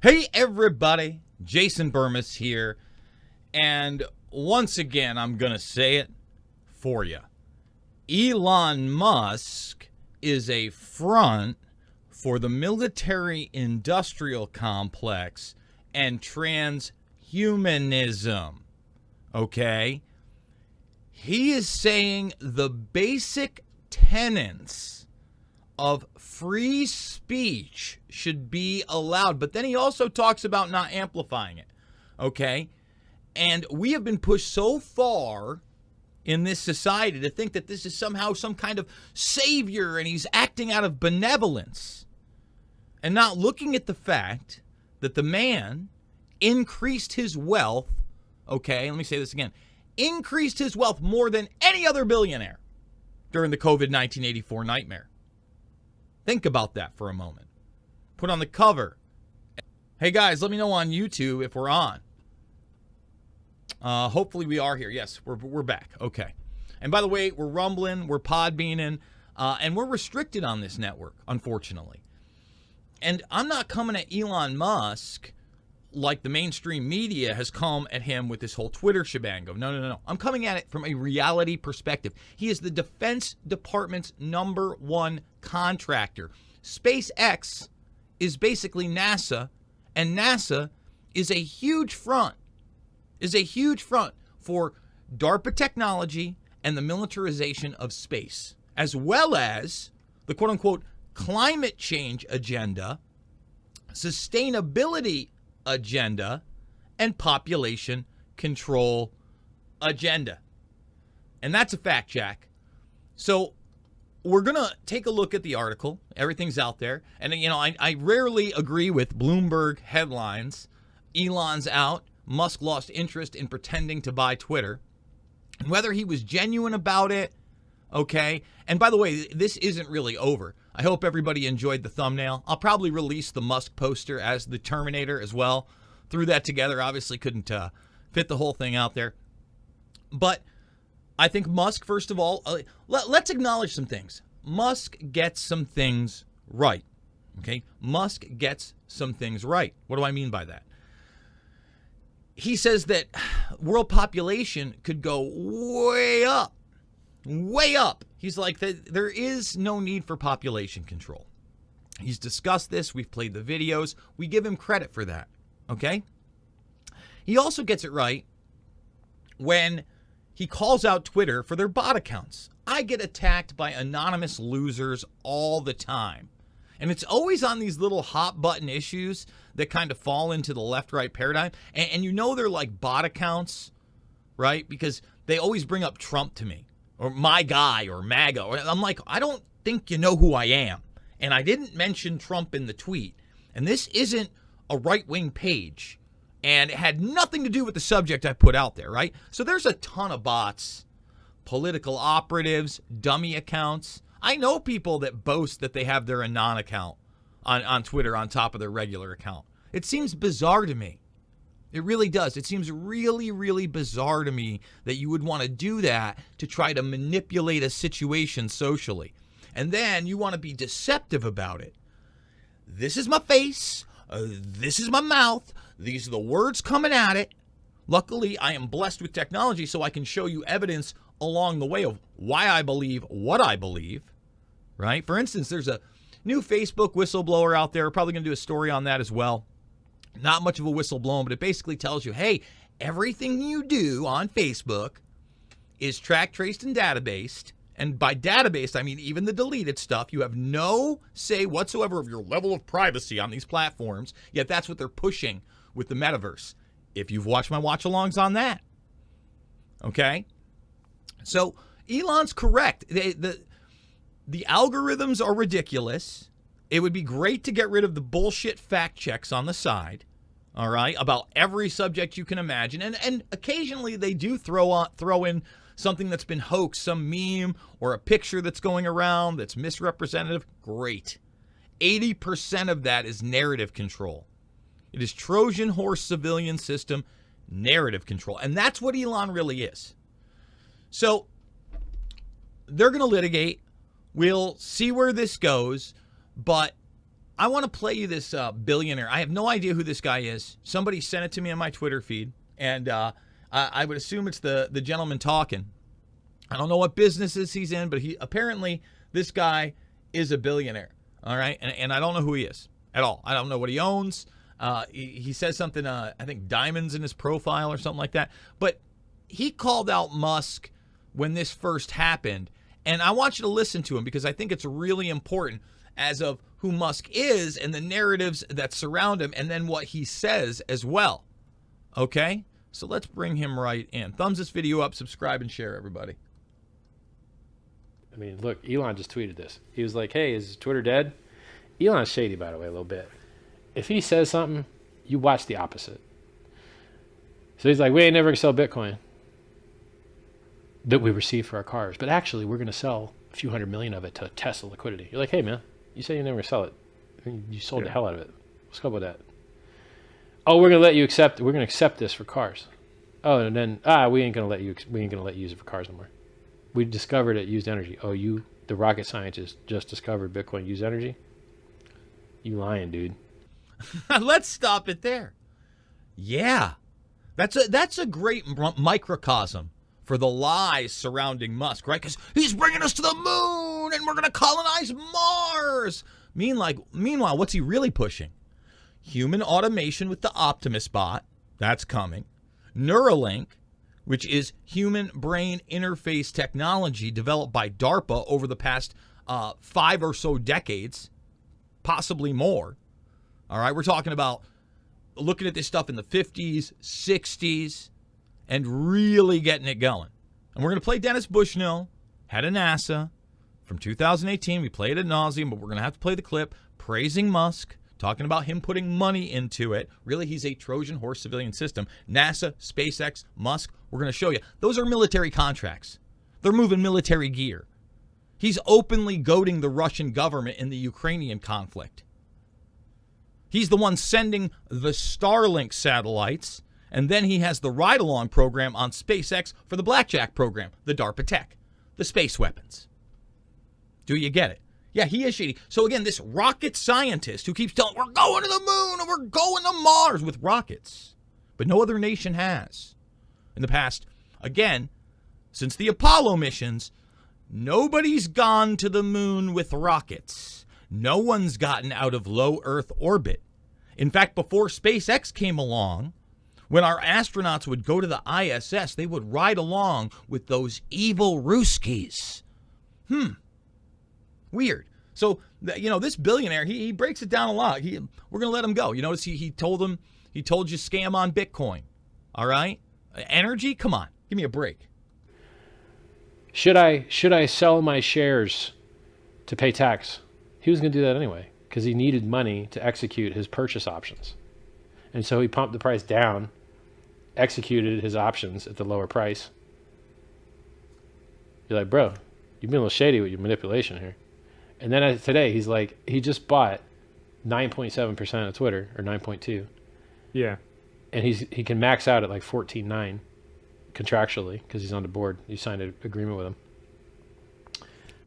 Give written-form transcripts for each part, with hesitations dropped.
Hey everybody, Jason Bermas here, and once again I'm going to say it for you. Elon Musk is a front for the military-industrial complex and transhumanism, okay? He is saying the basic tenets of free speech should be allowed, but then he also talks about not amplifying it, okay? And we have been pushed so far in this society to think that this is somehow some kind of savior and he's acting out of benevolence and not looking at the fact that the man increased his wealth, okay, let me say this again, increased his wealth more than any other billionaire during the COVID 1984 nightmare. Think about that for a moment. Put on the cover. Hey guys, let me know on YouTube if we're on. Hopefully we are here. Yes, we're back. Okay. And by the way, we're rumbling, we're podbeaning, and we're restricted on this network, unfortunately. And I'm not coming at Elon Musk like the mainstream media has come at him with this whole Twitter shebang. No. I'm coming at it from a reality perspective. He is the Defense Department's #1 contractor. SpaceX is basically NASA, and NASA is a huge front for DARPA technology and the militarization of space, as well as the quote-unquote climate change agenda, sustainability agenda, and population control agenda. And that's a fact, Jack. So we're going to take a look at the article. Everything's out there. And, you know, I rarely agree with Bloomberg headlines. Elon's out. Musk lost interest in pretending to buy Twitter. And whether he was genuine about it, okay. And by the way, this isn't really over. I hope everybody enjoyed the thumbnail. I'll probably release the Musk poster as the Terminator as well. Threw that together. Obviously couldn't fit the whole thing out there. But I think Musk, first of all, let's acknowledge some things. Musk gets some things right. Okay? Musk gets some things right. What do I mean by that? He says that world population could go way up. Way up. He's like, there is no need for population control. He's discussed this. We've played the videos. We give him credit for that. Okay? He also gets it right when he calls out Twitter for their bot accounts. I get attacked by anonymous losers all the time. And it's always on these little hot button issues that kind of fall into the left-right paradigm. And you know they're like bot accounts, right? Because they always bring up Trump to me, or my guy, or MAGA. I'm like, I don't think you know who I am. And I didn't mention Trump in the tweet. And this isn't a right-wing page. And it had nothing to do with the subject I put out there, right? So there's a ton of bots, political operatives, dummy accounts. I know people that boast that they have their Anon account on Twitter on top of their regular account. It seems bizarre to me. It really does. It seems really, really bizarre to me that you would want to do that to try to manipulate a situation socially. And then you want to be deceptive about it. This is my face. This is my mouth. These are the words coming at it. Luckily, I am blessed with technology, so I can show you evidence along the way of why I believe what I believe, right? For instance, there's a new Facebook whistleblower out there. We're probably going to do a story on that as well. Not much of a whistleblower, but it basically tells you, hey, everything you do on Facebook is tracked, traced, and databased. And by database, I mean even the deleted stuff. You have no say whatsoever of your level of privacy on these platforms, yet that's what they're pushing with the metaverse. If you've watched my watch-alongs on that. Okay? So Elon's correct. The algorithms are ridiculous. It would be great to get rid of the bullshit fact checks on the side, all right, about every subject you can imagine. And occasionally they do throw in something that's been hoaxed, some meme or a picture that's going around that's misrepresentative. Great. 80% of that is narrative control. It is Trojan horse civilian system narrative control. And that's what Elon really is. So they're going to litigate. We'll see where this goes. But I want to play you this billionaire. I have no idea who this guy is. Somebody sent it to me on my Twitter feed, and I would assume it's the gentleman talking. I don't know what businesses he's in, but apparently this guy is a billionaire. All right, and I don't know who he is at all. I don't know what he owns. He says something, I think diamonds in his profile or something like that. But he called out Musk when this first happened. And I want you to listen to him because I think it's really important as of who Musk is and the narratives that surround him and then what he says as well. Okay? So let's bring him right in. Thumbs this video up, subscribe, and share, everybody. I mean, look, Elon just tweeted this. He was like, hey, is Twitter dead? Elon's shady, by the way, a little bit. If he says something, you watch the opposite. So he's like, we ain't never going to sell Bitcoin that we receive for our cars. But actually, we're going to sell a few $100 million of it to test the liquidity. You're like, hey, man, you said you never sell it. You sold the hell out of it. What's up with that? Oh, we're going to let you accept. We're going to accept this for cars. Oh, and then we ain't going to let you. We ain't going to let you use it for cars no more. We discovered it used energy. Oh, you, the rocket scientist, just discovered Bitcoin used energy? You lying, dude. Let's stop it there. Yeah, that's a great microcosm for the lies surrounding Musk, right? Because he's bringing us to the moon and we're going to colonize Mars. Meanwhile, what's he really pushing? Human automation with the Optimus bot. That's coming. Neuralink, which is human brain interface technology developed by DARPA over the past 5 or so decades, possibly more. All right, we're talking about looking at this stuff in the 50s, 60s, and really getting it going. And we're going to play Dennis Bushnell, head of NASA, from 2018. We played it ad nauseum, but we're going to have to play the clip praising Musk, talking about him putting money into it. Really, he's a Trojan horse civilian system. NASA, SpaceX, Musk, we're going to show you. Those are military contracts. They're moving military gear. He's openly goading the Russian government in the Ukrainian conflict. He's the one sending the Starlink satellites, and then he has the ride-along program on SpaceX for the Blackjack program, the DARPA tech, the space weapons. Do you get it? Yeah, he is shady. So again, this rocket scientist who keeps telling, we're going to the moon and we're going to Mars with rockets, but no other nation has. In the past, again, since the Apollo missions, nobody's gone to the moon with rockets. No one's gotten out of low Earth orbit. In fact, before SpaceX came along, when our astronauts would go to the ISS, they would ride along with those evil Ruskies. Weird. So, this billionaire, he breaks it down a lot. We're going to let him go. You notice he told you scam on Bitcoin. All right? Energy? Come on. Give me a break. Should I sell my shares to pay tax? He was going to do that anyway because he needed money to execute his purchase options. And so he pumped the price down, executed his options at the lower price. You're like, bro, you've been a little shady with your manipulation here. And then today, he's like, he just bought 9.7% of Twitter, or 9.2. Yeah. And he can max out at like 14.9 contractually because he's on the board. You signed an agreement with him.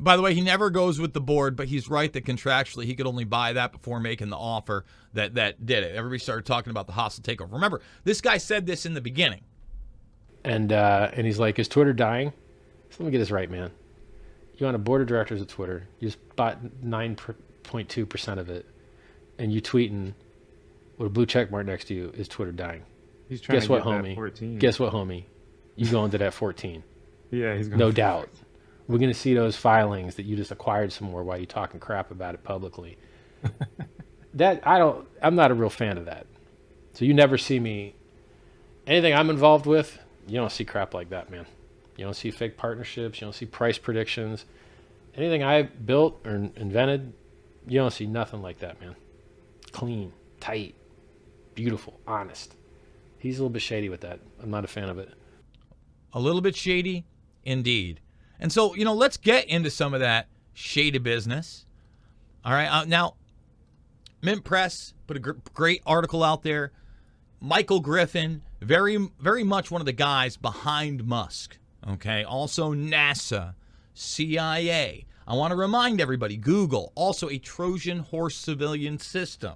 By the way, he never goes with the board, but he's right that contractually he could only buy that before making the offer that did it. Everybody started talking about the hostile takeover. Remember, this guy said this in the beginning. And he's like, is Twitter dying? So let me get this right, man. You're on a board of directors of Twitter. You just bought 9.2% of it. And you tweeting with a blue check mark next to you, is Twitter dying? He's trying Guess to what, get homie? that 14. Guess what, homie? You going to that 14. Yeah, he's going No doubt. We're going to see those filings that you just acquired some more while you're talking crap about it publicly. I'm not a real fan of that. So you never see me, anything I'm involved with, you don't see crap like that, man. You don't see fake partnerships. You don't see price predictions. Anything I built or invented, you don't see nothing like that, man. Clean, tight, beautiful, honest. He's a little bit shady with that. I'm not a fan of it. A little bit shady, indeed. And so, let's get into some of that shady business. All right. Now, Mint Press put a great article out there. Michael Griffin, very, very much one of the guys behind Musk. Okay. Also NASA, CIA. I want to remind everybody, Google, also a Trojan horse civilian system.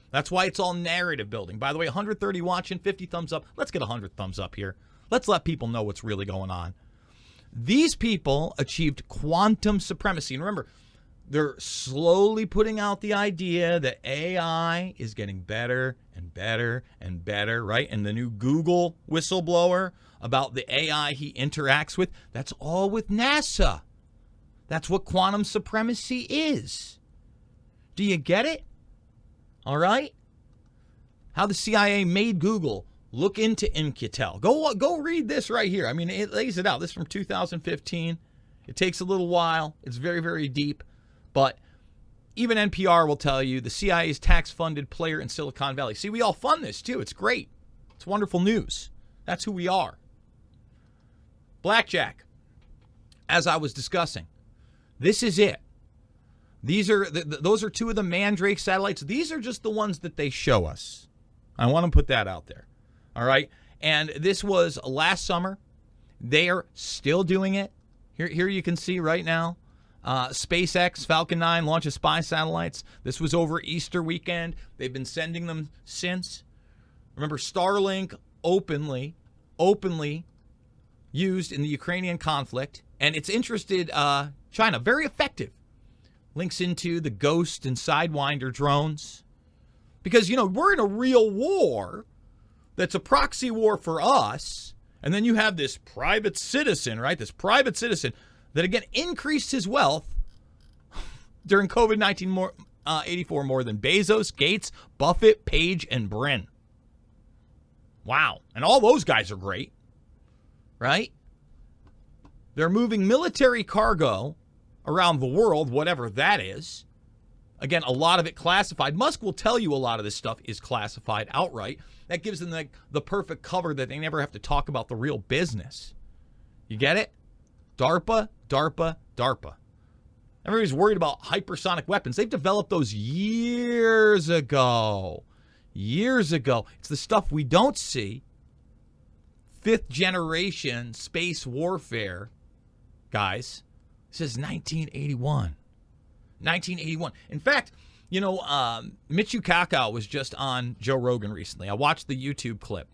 That's why it's all narrative building. By the way, 130 watching, 50 thumbs up. Let's get 100 thumbs up here. Let's let people know what's really going on. These people achieved quantum supremacy. And remember, they're slowly putting out the idea that AI is getting better and better and better, right? And the new Google whistleblower about the AI he interacts with, that's all with NASA. That's what quantum supremacy is. Do you get it? All right? How the CIA made Google look into In-Q-Tel. Go read this right here. I mean, it lays it out. This is from 2015. It takes a little while. It's very, very deep. But even NPR will tell you the CIA's tax-funded player in Silicon Valley. See, we all fund this, too. It's great. It's wonderful news. That's who we are. Blackjack, as I was discussing, this is it. Those are two of the Mandrake satellites. These are just the ones that they show us. I want to put that out there. All right? And this was last summer. They are still doing it. Here you can see right now. SpaceX Falcon 9 launches spy satellites. This was over Easter weekend. They've been sending them since. Remember, Starlink openly used in the Ukrainian conflict, and it's interested China. Very effective. Links into the Ghost and Sidewinder drones. Because, we're in a real war that's a proxy war for us, and then you have this private citizen, right? This private citizen that, again, increased his wealth during COVID-19 84 more than Bezos, Gates, Buffett, Page, and Brin. Wow. And all those guys are great, right? They're moving military cargo around the world, whatever that is. Again, a lot of it classified. Musk will tell you a lot of this stuff is classified outright. That gives them the perfect cover that they never have to talk about the real business. You get it? DARPA, DARPA, DARPA. Everybody's worried about hypersonic weapons. They've developed those years ago. Years ago. It's the stuff we don't see. Fifth generation space warfare, guys. This is 1981. 1981. In fact, Michio Kaku was just on Joe Rogan recently. I watched the YouTube clip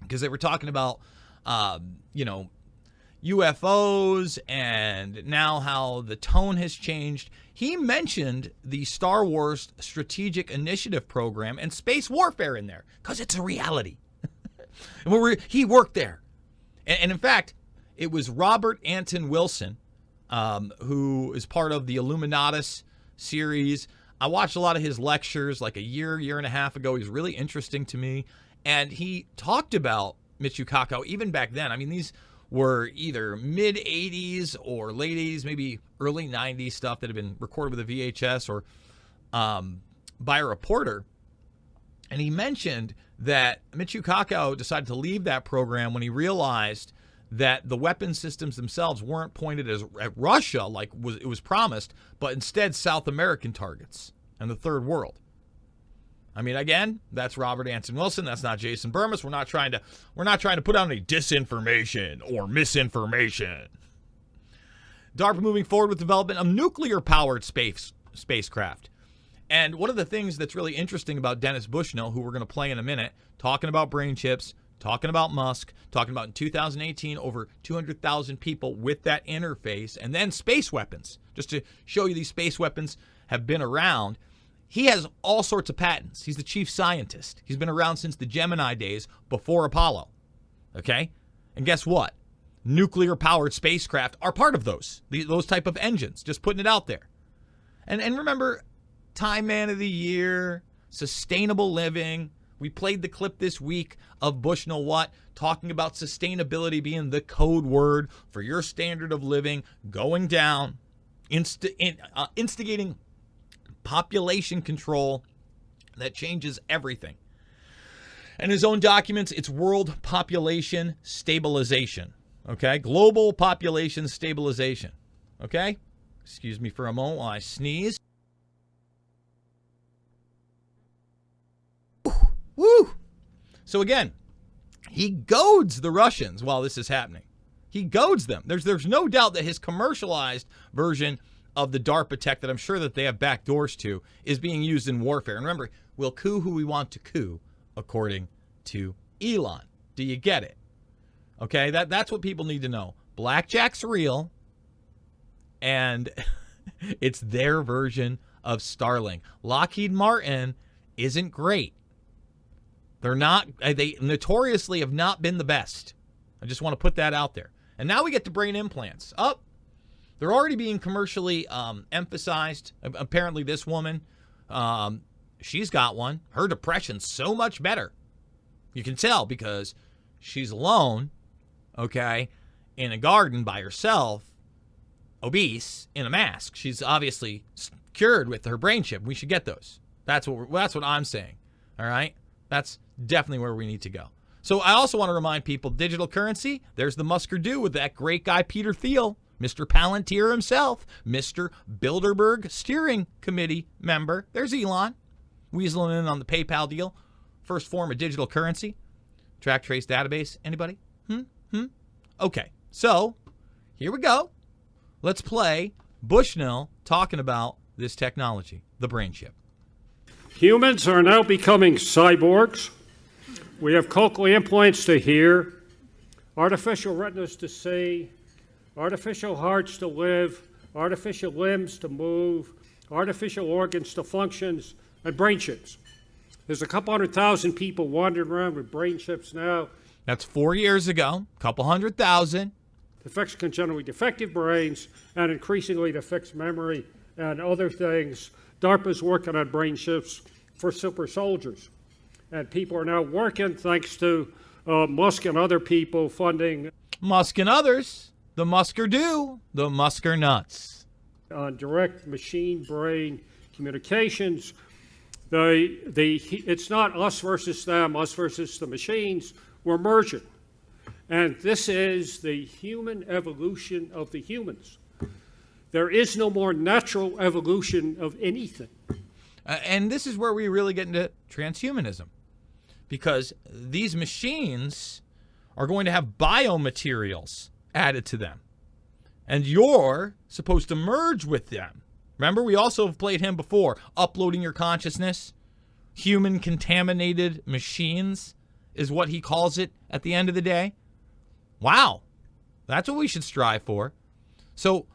because they were talking about, UFOs and now how the tone has changed. He mentioned the Star Wars Strategic Initiative Program and space warfare in there because it's a reality. He worked there. And in fact, it was Robert Anton Wilson, who is part of the Illuminatus series. I watched a lot of his lectures like a year and a half ago. He's really interesting to me. And he talked about Michio Kaku even back then. I mean, these were either mid-'80s or late 80s, maybe early 90s stuff that had been recorded with a VHS or by a reporter. And he mentioned that Michio Kaku decided to leave that program when he realized that the weapon systems themselves weren't pointed at Russia like it was promised, but instead South American targets and the third world. I mean, again, that's Robert Anton Wilson. That's not Jason Bermas. We're not trying to put out any disinformation or misinformation. DARPA moving forward with development of nuclear-powered spacecraft. And one of the things that's really interesting about Dennis Bushnell, who we're going to play in a minute, talking about brain chips, talking about Musk, talking about in 2018 over 200,000 people with that interface, and then space weapons. Just to show you these space weapons have been around. He has all sorts of patents. He's the chief scientist. He's been around since the Gemini days before Apollo. Okay? And guess what? Nuclear-powered spacecraft are part of those type of engines. Just putting it out there. And remember, Time Man of the Year, sustainable living. We played the clip this week of Bushnell talking about sustainability being the code word for your standard of living going down, instigating population control that changes everything. And his own documents, it's world population stabilization. Okay? Global population stabilization. Okay? Excuse me for a moment while I sneeze. Woo! So again, he goads the Russians while this is happening. He goads them. There's no doubt that his commercialized version of the DARPA tech that I'm sure that they have back doors to is being used in warfare. And remember, we'll coup who we want to coup, according to Elon. Do you get it? Okay, that's what people need to know. Blackjack's real, and it's their version of Starlink. Lockheed Martin isn't great. They notoriously have not been the best. I just want to put that out there. And now we get to brain implants. They're already being commercially emphasized. Apparently this woman, she's got one. Her depression's so much better. You can tell because she's alone, okay, in a garden by herself, obese, in a mask. She's obviously cured with her brain chip. We should get those. That's what I'm saying. All right? That's definitely where we need to go. So I also want to remind people, digital currency, there's the Musker-Do with that great guy, Peter Thiel, Mr. Palantir himself, Mr. Bilderberg Steering Committee member. There's Elon, weaseling in on the PayPal deal. First form of digital currency. Track trace database. Anybody? Okay, so here we go. Let's play Bushnell talking about this technology, the brain chip. Humans are now becoming cyborgs. We have cochlear implants to hear, artificial retinas to see, artificial hearts to live, artificial limbs to move, artificial organs to functions, and brain chips. There's a couple 100,000 people wandering around with brain chips now. That's 4 years ago, couple 100,000. To fix congenitally defective brains and increasingly to fix memory and other things. DARPA's working on brain chips for super soldiers. And people are now working, thanks to Musk and other people funding. Musk and others, the Musker-Do, the Musker nuts. On direct machine-brain communications. It's not us versus them, us versus the machines. We're merging. And this is the human evolution of the humans. There is no more natural evolution of anything. And this is where we really get into transhumanism. Because these machines are going to have biomaterials added to them. And you're supposed to merge with them. Remember, we also have played him before. Uploading your consciousness. Human contaminated machines is what he calls it at the end of the day. Wow. That's what we should strive for. So,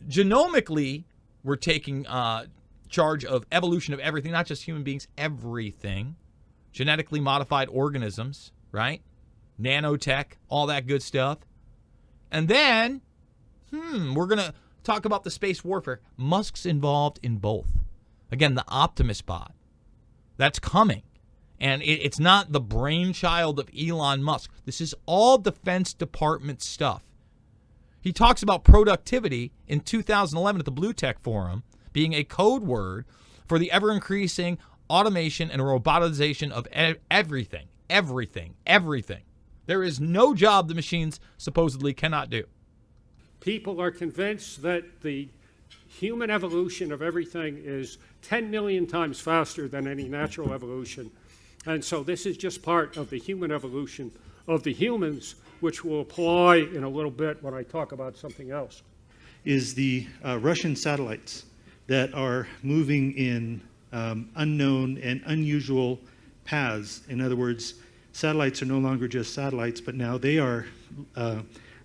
genomically, we're taking charge of evolution of everything, not just human beings, everything. Genetically modified organisms, right? Nanotech, all that good stuff. And then, we're going to talk about the space warfare. Musk's involved in both. Again, the Optimus bot. That's coming. And it's not the brainchild of Elon Musk. This is all Defense Department stuff. He talks about productivity in 2011 at the Blue Tech Forum being a code word for the ever-increasing automation and robotization of everything. There is no job the machines supposedly cannot do. People are convinced that the human evolution of everything is 10 million times faster than any natural evolution. And so this is just part of the human evolution of the humans, which will apply in a little bit when I talk about something else. Is the Russian satellites that are moving in unknown and unusual paths. In other words, satellites are no longer just satellites, but now they are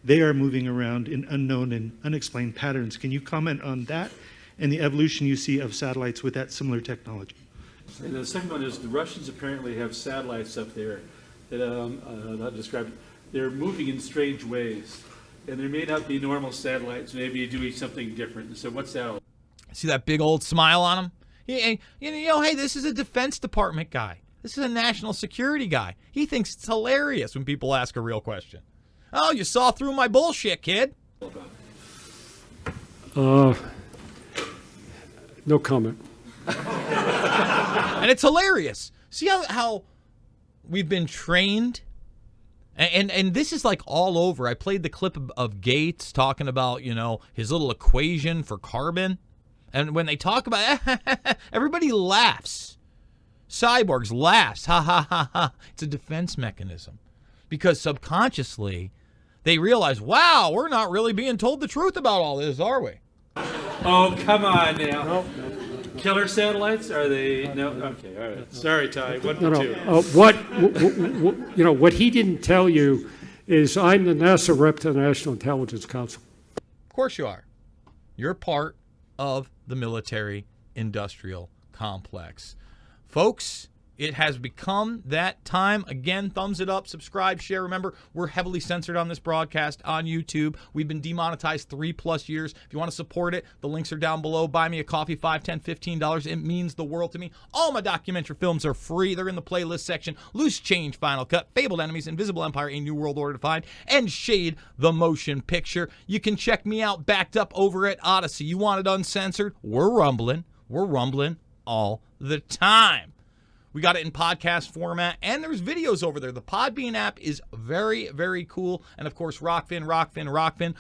moving around in unknown and unexplained patterns. Can you comment on that and the evolution you see of satellites with that similar technology? And the second one is the Russians apparently have satellites up there that, I'll describe it. They're moving in strange ways. And there may not be normal satellites, maybe doing something different. So what's that? See that big old smile on him? Hey, this is a Defense Department guy. This is a national security guy. He thinks it's hilarious when people ask a real question. Oh, you saw through my bullshit, kid. No comment. And it's hilarious. See how we've been trained? And this is like all over. I played the clip of Gates talking about, his little equation for carbon. And when they talk about it, everybody laughs. Cyborgs laughs. Ha, ha, ha, ha. It's a defense mechanism. Because subconsciously, they realize, wow, we're not really being told the truth about all this, are we? Oh, come on now. Killer satellites? Are they? No. Okay. All right. Sorry, Ty. One No, for no. two. What he didn't tell you is I'm the NASA rep to the National Intelligence Council. Of course you are. You're part of the military-industrial complex. Folks, it has become that time. Again, thumbs it up, subscribe, share. Remember, we're heavily censored on this broadcast on YouTube. We've been demonetized 3+ years. If you want to support it, the links are down below. Buy me a coffee, $5, $10, $15. It means the world to me. All my documentary films are free. They're in the playlist section. Loose Change, Final Cut, Fabled Enemies, Invisible Empire, A New World Order to Find, and Shade the Motion Picture. You can check me out backed up over at Odyssey. You want it uncensored? We're rumbling. We're rumbling all the time. We got it in podcast format, and there's videos over there. The Podbean app is very, very cool. And, of course, Rockfin.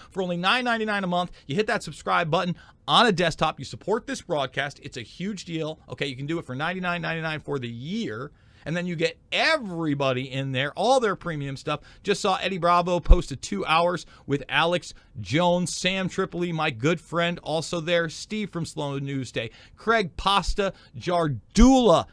For only $9.99 a month, you hit that subscribe button on a desktop. You support this broadcast. It's a huge deal. Okay, you can do it for $99.99 for the year. And then you get everybody in there, all their premium stuff. Just saw Eddie Bravo post a 2 hours with Alex Jones, Sam Tripoli, my good friend, also there, Steve from Slow News Day, Craig Pasta, Jardula.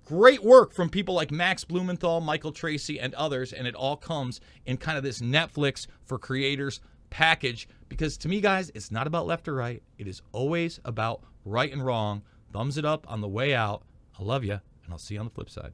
Great work from people like Max Blumenthal, Michael Tracy, and others, and it all comes in kind of this Netflix for creators package, because to me, guys, it's not about left or right. It is always about right and wrong. Thumbs it up on the way out. I love you, and I'll see you on the flip side.